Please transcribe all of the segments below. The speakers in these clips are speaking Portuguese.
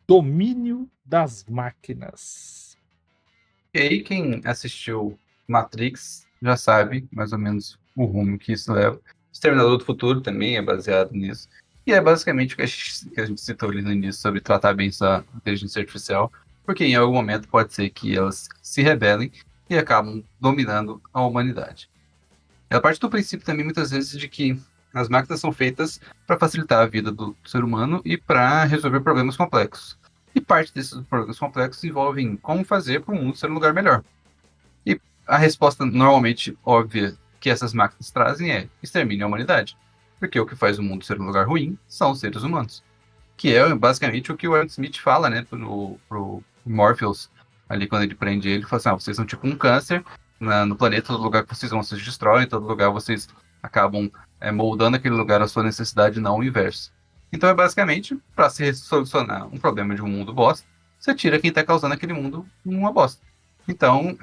Domínio das máquinas. E aí, quem assistiu Matrix já sabe mais ou menos o rumo que isso leva. Exterminador do Futuro também é baseado nisso. E é basicamente o que a gente citou ali no início sobre tratar bem essa inteligência artificial, porque em algum momento pode ser que elas se rebelem e acabam dominando a humanidade. Ela parte do princípio também, muitas vezes, de que as máquinas são feitas para facilitar a vida do ser humano e para resolver problemas complexos. E parte desses problemas complexos envolvem como fazer para o mundo ser um lugar melhor. E a resposta normalmente óbvia que essas máquinas trazem é extermine a humanidade. Porque o que faz o mundo ser um lugar ruim são os seres humanos. Que é basicamente o que o Adam Smith fala, né, pro Morpheus, ali quando ele prende ele, fala assim, vocês são tipo um câncer no planeta, todo lugar que vocês vão, vocês destroem, todo lugar vocês acabam moldando aquele lugar à sua necessidade, não o inverso. Então é basicamente, para se solucionar um problema de um mundo bosta, você tira quem está causando aquele mundo uma bosta. Então,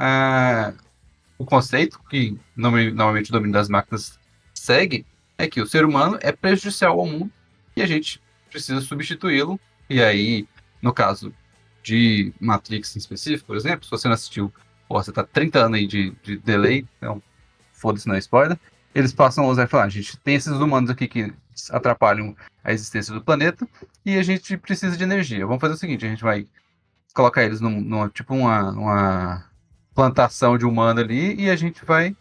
o conceito que normalmente o domínio das máquinas segue é que o ser humano é prejudicial ao mundo e a gente precisa substituí-lo. E aí, no caso de Matrix em específico, por exemplo, se você não assistiu, você tá 30 anos aí de delay, então foda-se, não é spoiler. Eles passam a usar e falar: a gente tem esses humanos aqui que atrapalham a existência do planeta e a gente precisa de energia. Vamos fazer o seguinte: a gente vai colocar eles tipo uma plantação de humano ali e a gente vai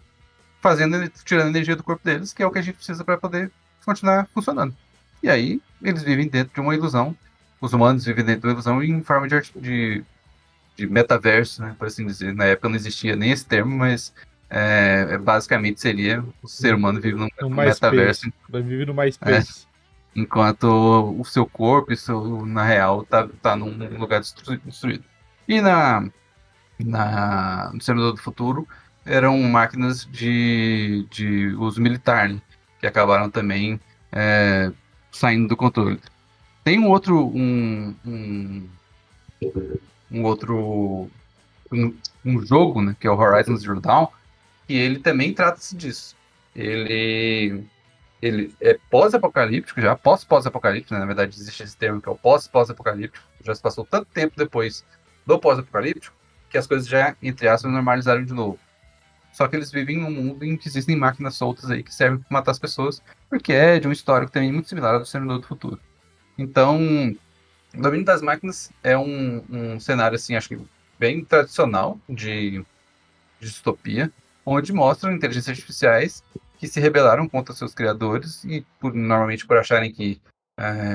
tirando energia do corpo deles, que é o que a gente precisa para poder continuar funcionando. E aí, eles vivem dentro de uma ilusão. Os humanos vivem dentro de uma ilusão em forma de metaverso, né, por assim dizer. Na época não existia nem esse termo, mas basicamente seria o ser humano vive No num metaverso, MySpace. Vai viver no é, MySpace. enquanto o seu corpo, isso, na real, tá num lugar destruído. E no Exterminador do Futuro eram máquinas de uso militar, né, que acabaram também é, saindo do controle. Tem um outro um, um jogo, né, que é o Horizon Zero Dawn, que ele também trata-se disso. Ele ele é pós-apocalíptico, já pós-apocalíptico, né? Na verdade existe esse termo que é o pós-apocalíptico, já se passou tanto tempo depois do pós-apocalíptico que as coisas já, entre aspas, normalizaram de novo. Só que eles vivem num mundo em que existem máquinas soltas aí que servem para matar as pessoas, porque é de um histórico também muito similar ao do Exterminador do Futuro. Então, o domínio das máquinas é um cenário, assim, acho que bem tradicional de distopia, onde mostram inteligências artificiais que se rebelaram contra seus criadores e normalmente por acharem que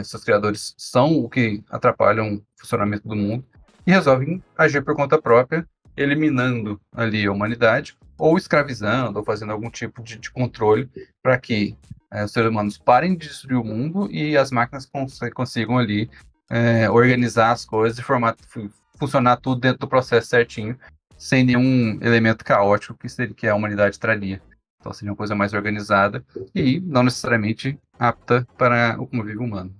seus criadores são o que atrapalham o funcionamento do mundo e resolvem agir por conta própria, eliminando ali a humanidade ou escravizando ou fazendo algum tipo de controle para que os seres humanos parem de destruir o mundo e as máquinas consigam ali organizar as coisas e funcionar tudo dentro do processo certinho sem nenhum elemento caótico que a humanidade traria. Então seria uma coisa mais organizada e não necessariamente apta para o convívio humano.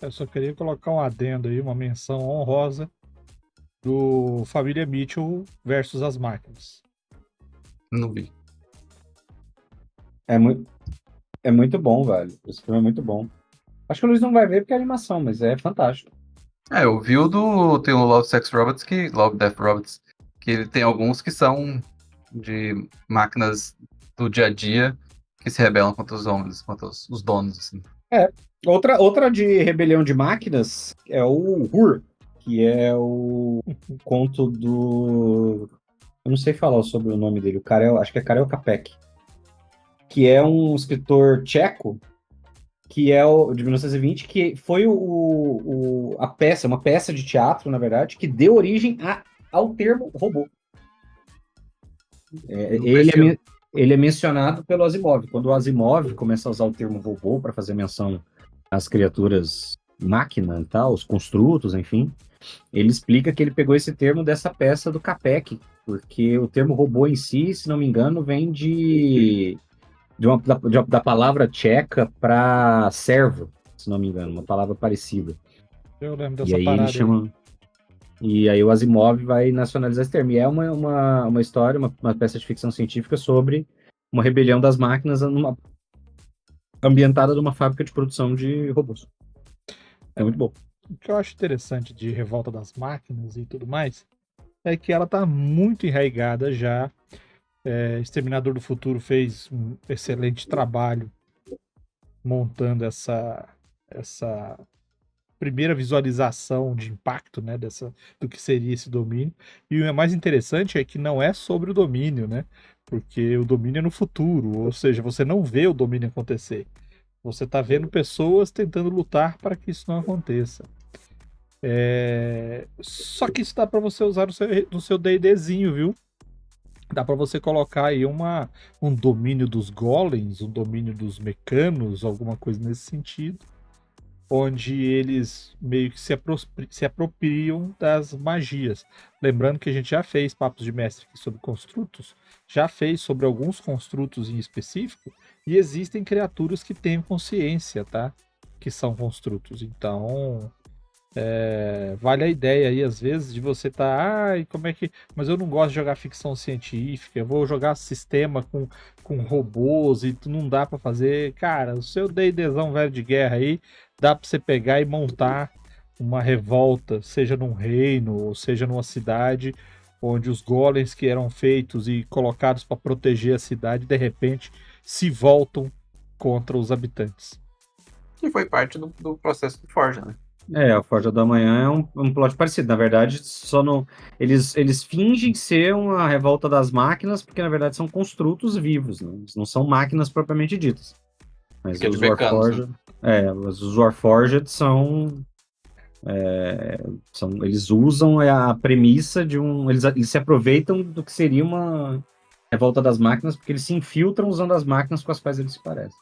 Eu só queria colocar um adendo aí, uma menção honrosa do Família Mitchell versus as máquinas. Não vi. É muito, é muito bom, velho. Esse filme é muito bom. Acho que o Luiz não vai ver porque é animação, mas é fantástico. Eu vi tem o Love, Death Robots, que ele tem alguns que são de máquinas do dia a dia que se rebelam contra os homens, contra os donos, assim. Outra de Rebelião de Máquinas é o Hur, que é o conto do. Eu não sei falar sobre o nome dele, acho que é Karel Capek, que é um escritor tcheco, que é o de 1920, que foi a peça, uma peça de teatro, na verdade, que deu origem ao termo robô. Ele é mencionado pelo Asimov. Quando o Asimov começa a usar o termo robô para fazer menção às criaturas máquina e tal, os construtos, enfim, ele explica que ele pegou esse termo dessa peça do Capek, porque o termo robô em si, se não me engano, vem da palavra tcheca para servo, se não me engano, uma palavra parecida. Eu lembro E dessa aí ele parada aí. chama. E aí o Asimov vai nacionalizar esse termo. E é uma história, uma peça de ficção científica sobre uma rebelião das máquinas ambientada numa fábrica de produção de robôs. É muito bom. o que eu acho interessante de Revolta das Máquinas e tudo mais é que ela tá muito enraizada já. Exterminador do Futuro fez um excelente trabalho montando essa primeira visualização de impacto, né, do que seria esse domínio. E o mais interessante é que não é sobre o domínio, né? Porque o domínio é no futuro, ou seja, você não vê o domínio acontecer. Você tá vendo pessoas tentando lutar para que isso não aconteça. Só que isso dá para você usar no seu D&Dzinho, viu? Dá para você colocar aí um domínio dos golems, um domínio dos mecanos, alguma coisa nesse sentido, onde eles meio que se apropriam das magias. Lembrando que a gente já fez papos de mestre aqui sobre construtos, já fez sobre alguns construtos em específico, e existem criaturas que têm consciência, tá? Que são construtos. Então, vale a ideia aí, às vezes, de você como é que. Mas eu não gosto de jogar ficção científica, eu vou jogar sistema com robôs e não dá pra fazer. Cara, o seu D&Dzão velho de guerra aí, dá pra você pegar e montar uma revolta, seja num reino, ou seja numa cidade, onde os golems que eram feitos e colocados para proteger a cidade, de repente, se voltam contra os habitantes. Que foi parte do processo do Forja, né? A Forja do Amanhã é um plot parecido. Na verdade, só não. Eles fingem ser uma revolta das máquinas, porque na verdade são construtos vivos, né? Eles não são máquinas propriamente ditas. Mas Que é de os mecanos, Warforged. Mas os Warforged são. Eles usam a premissa de um. Eles se aproveitam do que seria uma revolta das máquinas, porque eles se infiltram usando as máquinas com as quais eles se parecem.